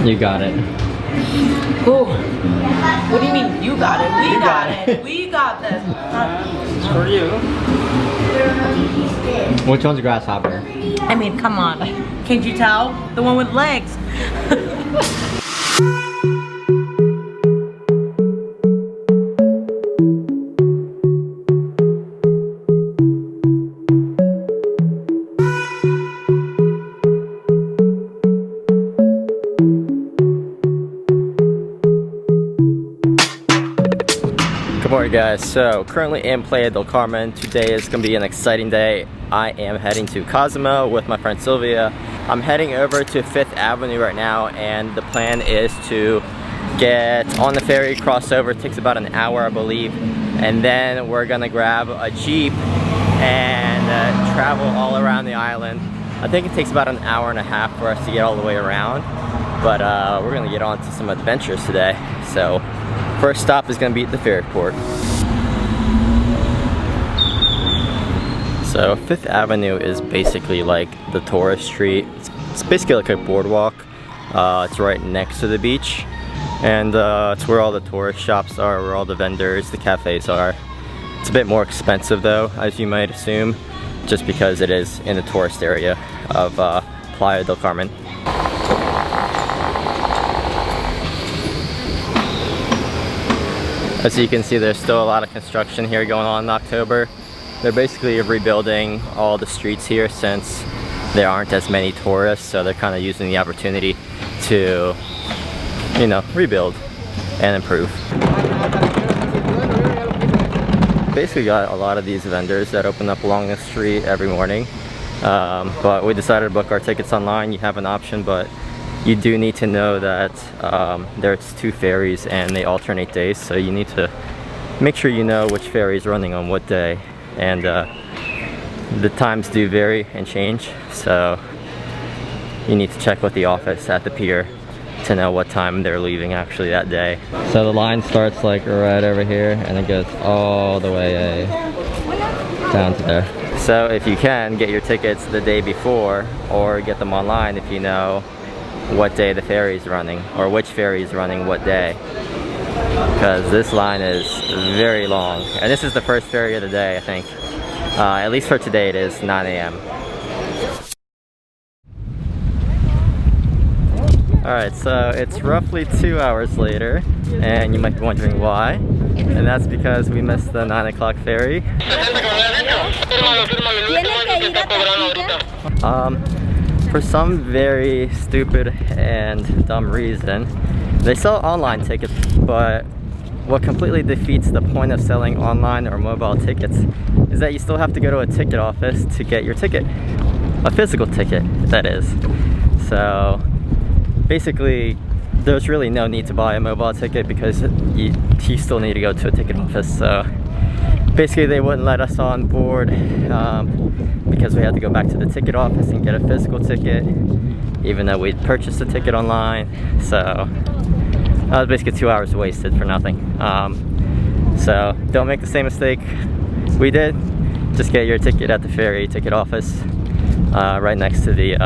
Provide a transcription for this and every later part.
You got it. Ooh. What do you mean you got it? We got it. We got this. For you. Which one's a grasshopper? I mean, come on. Can't you tell? The one with legs. Good morning, guys. So currently in Playa del Carmen. Today is going to be an exciting day. I am heading to Cozumel with my friend Sylvia. I'm heading over to 5th Avenue right now, and the plan is to get on the ferry, cross over. It takes about an hour, I believe, and then we're gonna grab a Jeep and travel all around the island. I think it takes about an hour and a half for us to get all the way around, but we're gonna get on to some adventures today. So first stop is gonna be at the ferry port. So 5th Avenue is basically like the tourist street. It's basically like a boardwalk. It's right next to the beach, and it's where all the tourist shops are, where all the vendors, the cafes are. It's a bit more expensive though, as you might assume, just because it is in the tourist area of Playa del Carmen. As you can see, there's still a lot of construction here going on in October. They're basically rebuilding all the streets here since there aren't as many tourists, so they're kind of using the opportunity to, you know, rebuild and improve. Basically got a lot of these vendors that open up along the street every morning, but we decided to book our tickets online. You have an option, but you do need to know that there's 2 ferries and they alternate days, so you need to make sure you know which ferry is running on what day, and the times do vary and change, so you need to check with the office at the pier to know what time they're leaving actually that day. So the line starts like right over here and it goes all the way down to there. So if you can, get your tickets the day before, or get them online if you know what day the ferry is running or which ferry is running what day, because this line is very long, and this is the first ferry of the day, I think. At least for today it is 9 a.m. Alright, so it's roughly 2 hours later, and you might be wondering why, and that's because we missed the 9 o'clock ferry. For some very stupid and dumb reason, they sell online tickets, but what completely defeats the point of selling online or mobile tickets is that you still have to go to a ticket office to get your ticket. A physical ticket, that is. So basically, there's really no need to buy a mobile ticket because you still need to go to a ticket office. So basically they wouldn't let us on board because we had to go back to the ticket office and get a physical ticket, even though we'd purchased a ticket online. So that was basically 2 hours wasted for nothing. So don't make the same mistake we did. Just get your ticket at the ferry ticket office right next to the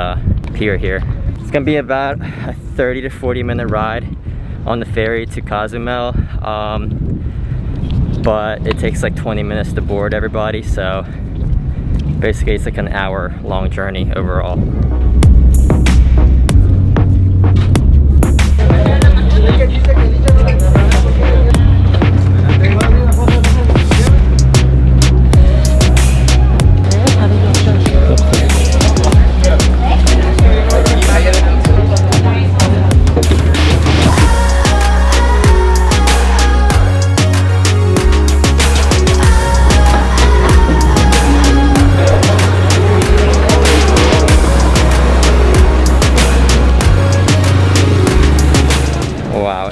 pier here. It's gonna be about a 30 to 40 minute ride on the ferry to Cozumel, but it takes like 20 minutes to board everybody, so basically it's like an hour long journey overall.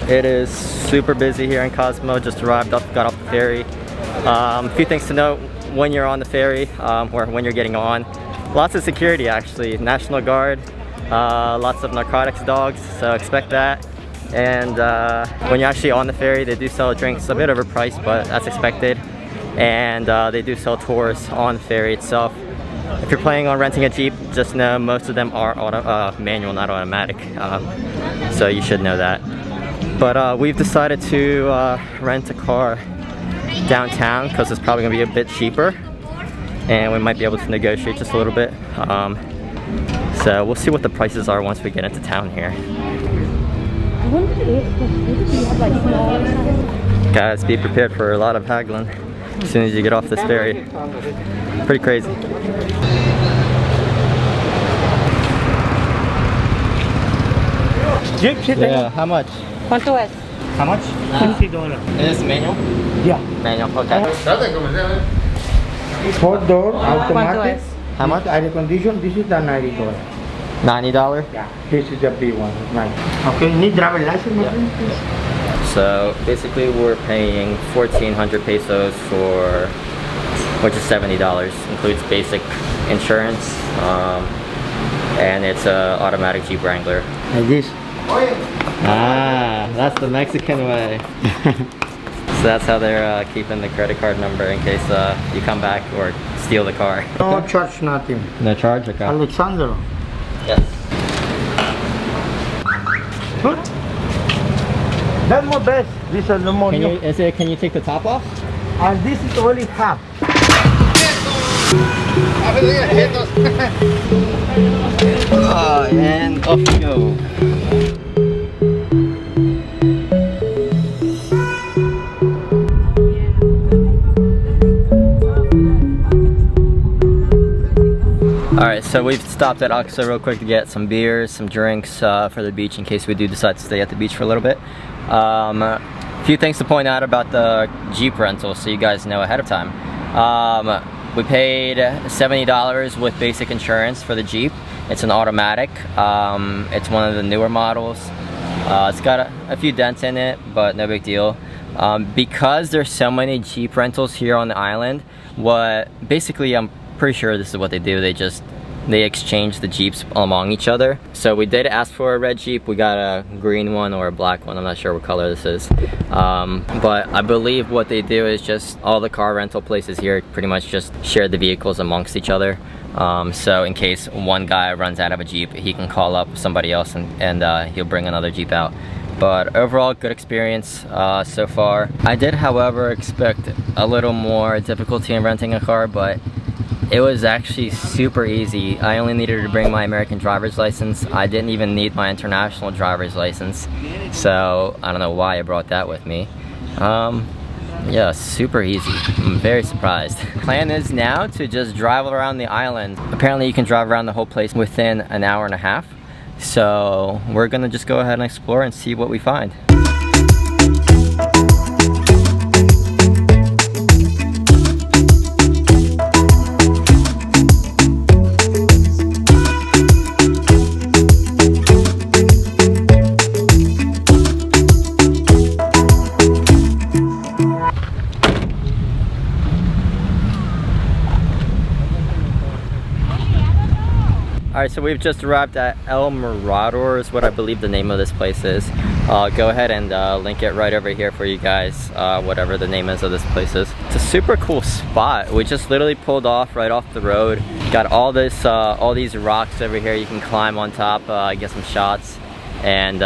It is super busy here in Cozumel. Just got off the ferry. A few things to note when you're on the ferry, or when you're getting on. Lots of security actually, National Guard, lots of narcotics dogs, so expect that. And when you're actually on the ferry, they do sell drinks, a bit overpriced, but that's expected. And they do sell tours on the ferry itself. if you're planning on renting a Jeep, just know most of them are manual, not automatic. So you should know that. But we've decided to rent a car downtown because it's probably gonna be a bit cheaper, and we might be able to negotiate just a little bit. So we'll see what the prices are once we get into town here. Guys, be prepared for a lot of haggling as soon as you get off this ferry. Pretty crazy. Yeah, how much? ¿Cuánto es? How much? $50. Is this manual? Yeah. Manual, okay. 4-door ¿Cuánto automatic. es? How much? Air condition. This is the $90. $90? Yeah. This is the big one. Nice. Okay. Need driver license, my friend? So basically we're paying 1,400 pesos for, which is $70. Includes basic insurance, and it's a automatic Jeep Wrangler. Like this. Ah, that's the Mexican way. So that's how they're keeping the credit card number in case you come back or steal the car. No charge, nothing. No charge? Okay. Alexander. Yes. Good. That's my best. This is the more Can new. can you take the top off? And this is only half. And off we go. Alright, so we've stopped at Oxo real quick to get some beers, some drinks for the beach in case we do decide to stay at the beach for a little bit. A few things to point out about the Jeep rental so you guys know ahead of time. We paid $70 with basic insurance for the Jeep. It's an automatic. It's one of the newer models. It's got a few dents in it, but no big deal. Because there's so many Jeep rentals here on the island, basically I'm pretty sure this is what they do. They exchange the Jeeps among each other. So we did ask for a red Jeep. We got a green one or a black one. I'm not sure what color this is. But I believe what they do is just all the car rental places here pretty much just share the vehicles amongst each other. So in case one guy runs out of a Jeep, he can call up somebody else and he'll bring another Jeep out. But overall, good experience so far. I did, however, expect a little more difficulty in renting a car, but it was actually super easy. I only needed to bring my American driver's license. I didn't even need my international driver's license. So I don't know why I brought that with me. Yeah, super easy. I'm very surprised. Plan is now to just drive around the island. Apparently you can drive around the whole place within an hour and a half. So we're gonna just go ahead and explore and see what we find. Alright, so we've just arrived at El Mirador is what I believe the name of this place is. I'll go ahead and link it right over here for you guys, whatever the name is of this place is. It's a super cool spot. We just literally pulled off right off the road. Got all these rocks over here you can climb on top, get some shots, and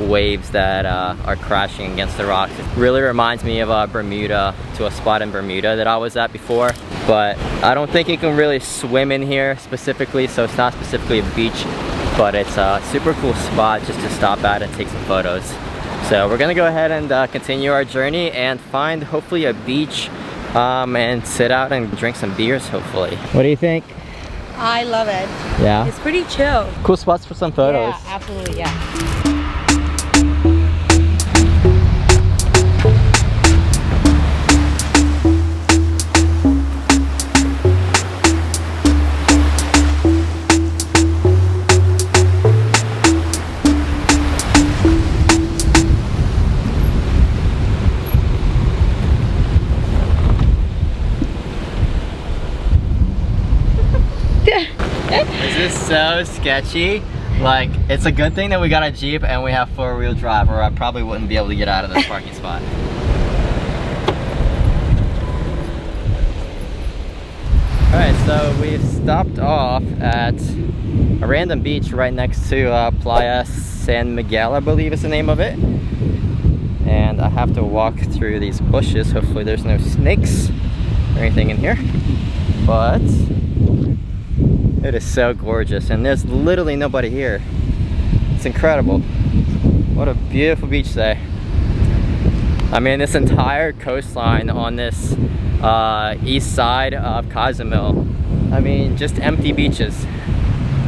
waves that are crashing against the rocks. It really reminds me of Bermuda, to a spot in Bermuda that I was at before. But I don't think you can really swim in here specifically, so it's not specifically a beach, but it's a super cool spot just to stop at and take some photos. So we're gonna go ahead and continue our journey and find hopefully a beach and sit out and drink some beers hopefully. What do you think? I love it. Yeah? It's pretty chill. Cool spots for some photos. Yeah, absolutely, yeah. This is so sketchy. Like, it's a good thing that we got a Jeep and we have four-wheel drive, or I probably wouldn't be able to get out of this parking spot. Alright, so we've stopped off at a random beach right next to Playa San Miguel, I believe is the name of it. And I have to walk through these bushes. Hopefully there's no snakes or anything in here. But it is so gorgeous and there's literally nobody here. It's incredible. What a beautiful beach today. I mean, this entire coastline on this east side of Cozumel, I mean, just empty beaches.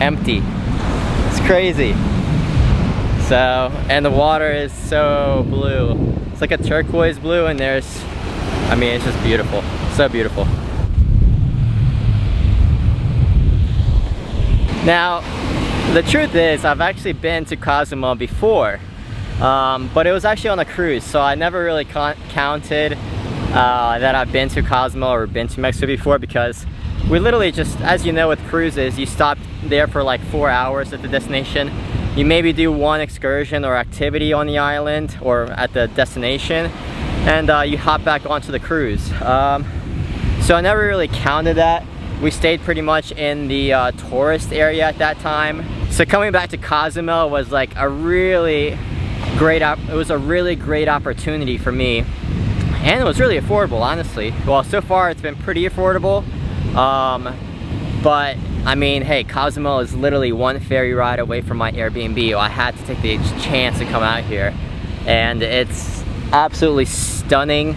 Empty. It's crazy. So, and the water is so blue. It's like a turquoise blue, and there's, I mean, it's just beautiful. So beautiful. Now, the truth is, I've actually been to Cozumel before, but it was actually on a cruise, so I never really counted that I've been to Cozumel or been to Mexico before, because we literally just, as you know with cruises, you stop there for like 4 hours at the destination. You maybe do one excursion or activity on the island or at the destination, and you hop back onto the cruise. So I never really counted that. We stayed pretty much in the tourist area at that time. So coming back to Cozumel was like a really great opportunity for me. And it was really affordable, honestly. Well, so far it's been pretty affordable. But I mean, hey, Cozumel is literally one ferry ride away from my Airbnb. I had to take the chance to come out here. And it's absolutely stunning.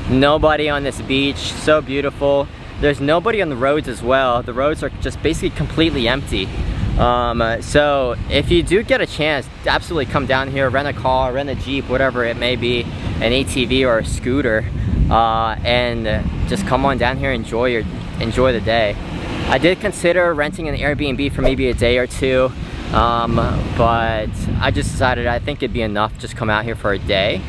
Nobody on this beach, so beautiful. There's nobody on the roads as well. The roads are just basically completely empty. So if you do get a chance, absolutely come down here, rent a car, rent a Jeep, whatever it may be, an ATV or a scooter, and just come on down here and enjoy the day. I did consider renting an Airbnb for maybe a day or two, but I just decided I think it'd be enough just come out here for a day.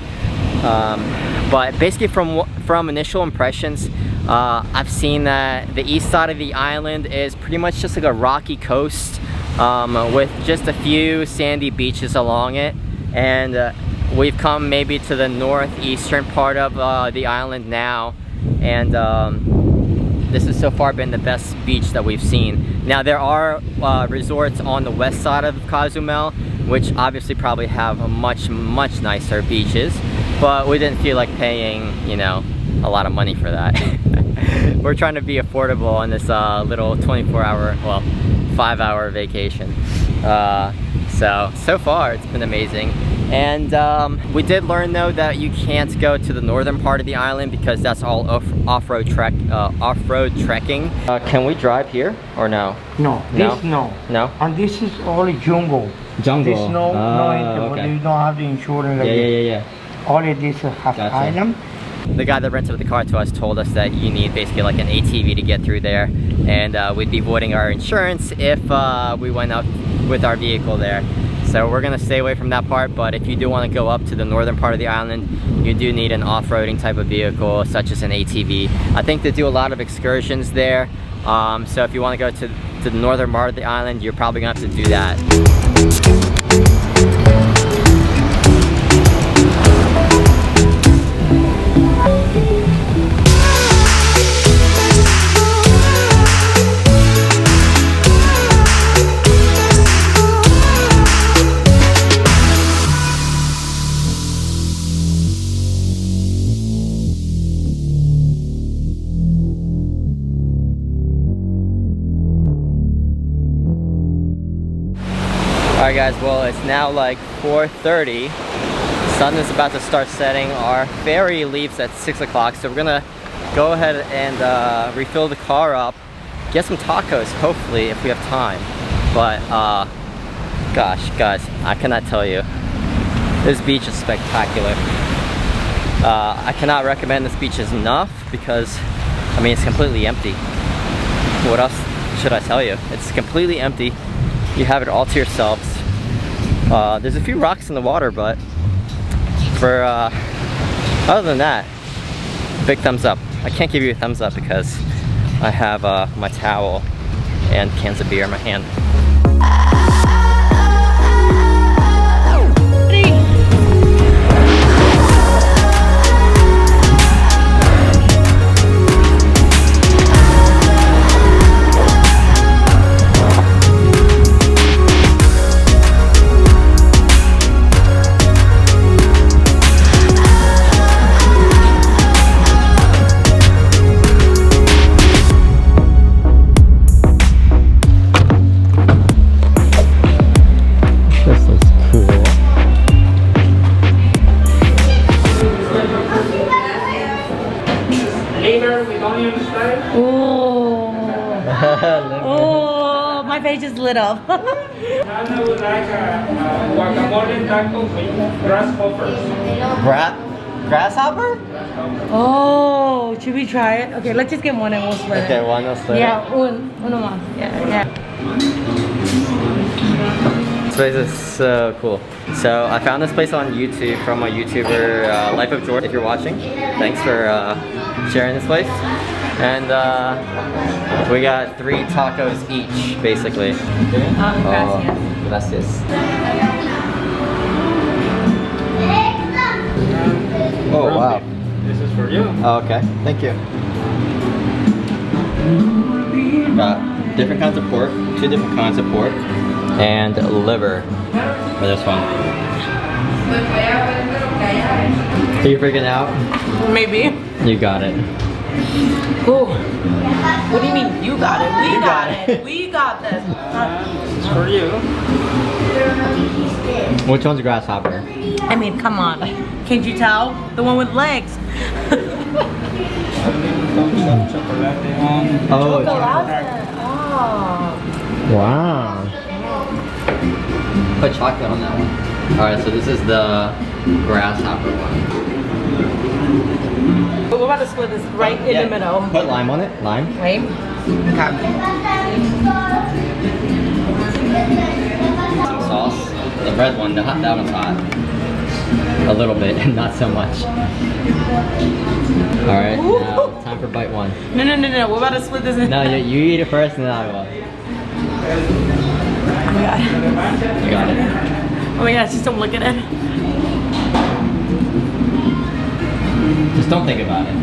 But basically from initial impressions, I've seen that the east side of the island is pretty much just like a rocky coast with just a few sandy beaches along it, and we've come maybe to the northeastern part of the island now, and this has so far been the best beach that we've seen. Now there are resorts on the west side of Cozumel, which obviously probably have much nicer beaches, but we didn't feel like paying, you know, a lot of money for that. We're trying to be affordable on this little 24-hour, well, 5-hour vacation. So far it's been amazing. And we did learn though that you can't go to the northern part of the island because that's all off-road trekking. Can we drive here or no? No, this no. No? And this is only jungle. Jungle. This no, okay. You don't have the insurance. Yeah. Only this half Gotcha. island. The guy that rented the car to us told us that you need basically like an ATV to get through there, and we'd be voiding our insurance if we went up with our vehicle there. So we're gonna stay away from that part, but if you do want to go up to the northern part of the island, you do need an off-roading type of vehicle, such as an ATV. I think they do a lot of excursions there, so if you want to go to the northern part of the island, you're probably gonna have to do that. Alright guys, well it's now like 4:30. The sun is about to start setting. Our ferry leaves at 6 o'clock, so we're gonna go ahead and refill the car up, get some tacos hopefully if we have time. But gosh guys, I cannot tell you, this beach is spectacular. I cannot recommend this beach enough because I mean it's completely empty. What else should I tell you? It's completely empty. You have it all to yourselves. There's a few rocks in the water, but for other than that, big thumbs up. I can't give you a thumbs up because I have my towel and cans of beer in my hand. face just lit up. I would like a guacamole taco with grasshoppers. Grasshopper? Oh, should we try it? Okay, let's just get one and we'll split Okay, it. one will split. Yeah, uno más. Yeah. This place is so cool. So I found this place on YouTube from a YouTuber, Life of Jordan. If you're watching, thanks for sharing this place. And we got 3 tacos each, basically. Gracias. Gracias. Oh wow. This is for you. Oh, okay, thank you. Got different kinds of pork, 2 different kinds of pork, and liver for this one. Are you freaking out? Maybe. You got it. Ooh. What do you mean? You got it. We got it. We got this. It's for you. Which one's a grasshopper? I mean, come on. Can't you tell? The one with legs. Oh, Chocolate. Oh. wow. Put chocolate on that one. Alright, so this is the grasshopper one. We're about to split this right in the middle. Put lime on it. Lime. Right? Okay. Some sauce. The red one, that one's hot. A little bit, not so much. Alright, now time for bite 1. No. We're about to split this in. No, you eat it first and then I will. Oh my god. You got it. Oh my gosh, just don't look at it. Just don't think about it.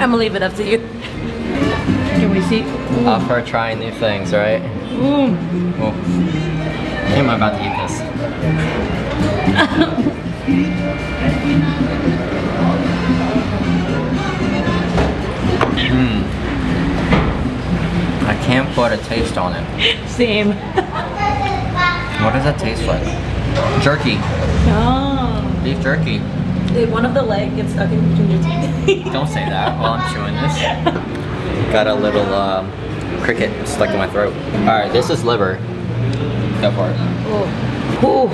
I'm gonna leave it up to you. Can we see? Up for trying new things, right? Ooh. Oh. I'm about to eat this. I can't put a taste on it. Same. What does that taste like? Jerky. Oh. Beef jerky. One of the legs gets stuck in between your teeth. Don't say that while I'm chewing this. Got a little cricket stuck in my throat. Alright, this is liver. Go for it. Ooh.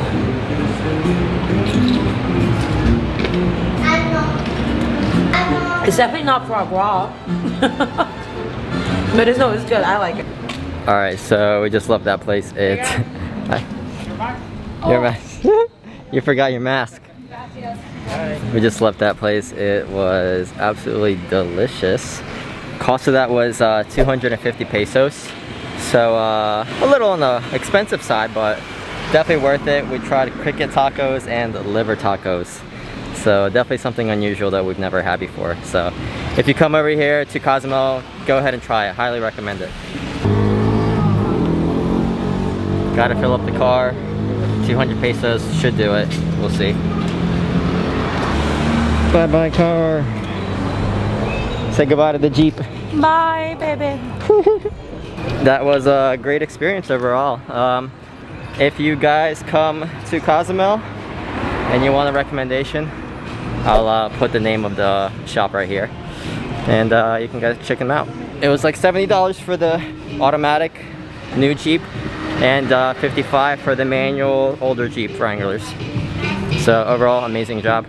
It's definitely not foie gras. But it's good. I like it. Alright, so we just left that place. It's your mask. You forgot your mask. We just left that place. It was absolutely delicious. Cost of that was 250 pesos. So a little on the expensive side, but definitely worth it. We tried cricket tacos and liver tacos. So definitely something unusual that we've never had before. So if you come over here to Cozumel, go ahead and try it. Highly recommend it. Gotta fill up the car. 200 pesos should do it. We'll see. Bye bye car. Say goodbye to the Jeep. Bye, baby. That was a great experience overall. If you guys come to Cozumel and you want a recommendation, I'll put the name of the shop right here, and you can guys check them out. It was like $70 for the automatic new Jeep and $55 for the manual older Jeep Wranglers. So overall, amazing job.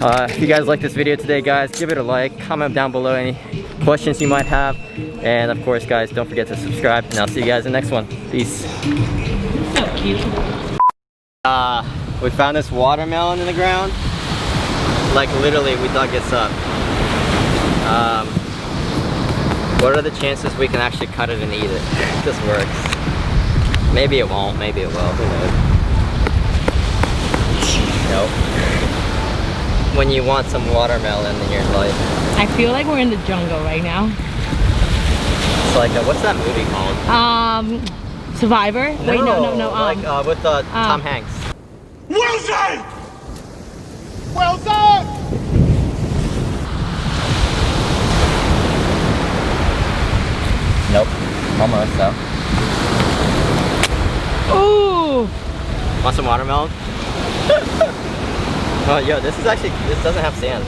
If you guys like this video today, guys, give it a like, comment down below any questions you might have, and of course guys, don't forget to subscribe, and I'll see you guys in the next one. Peace. So cute. We found this watermelon in the ground. Like literally, we dug this up. What are the chances we can actually cut it and eat it? This works. Maybe it won't, maybe it will, who knows. Nope. When you want some watermelon in your life. I feel like we're in the jungle right now. It's like, what's that movie called? Survivor? Wait, no. Like with Tom Hanks. Well done! Well done! Nope. Almost though. Ooh! Want some watermelon? Oh, yo, this doesn't have sand.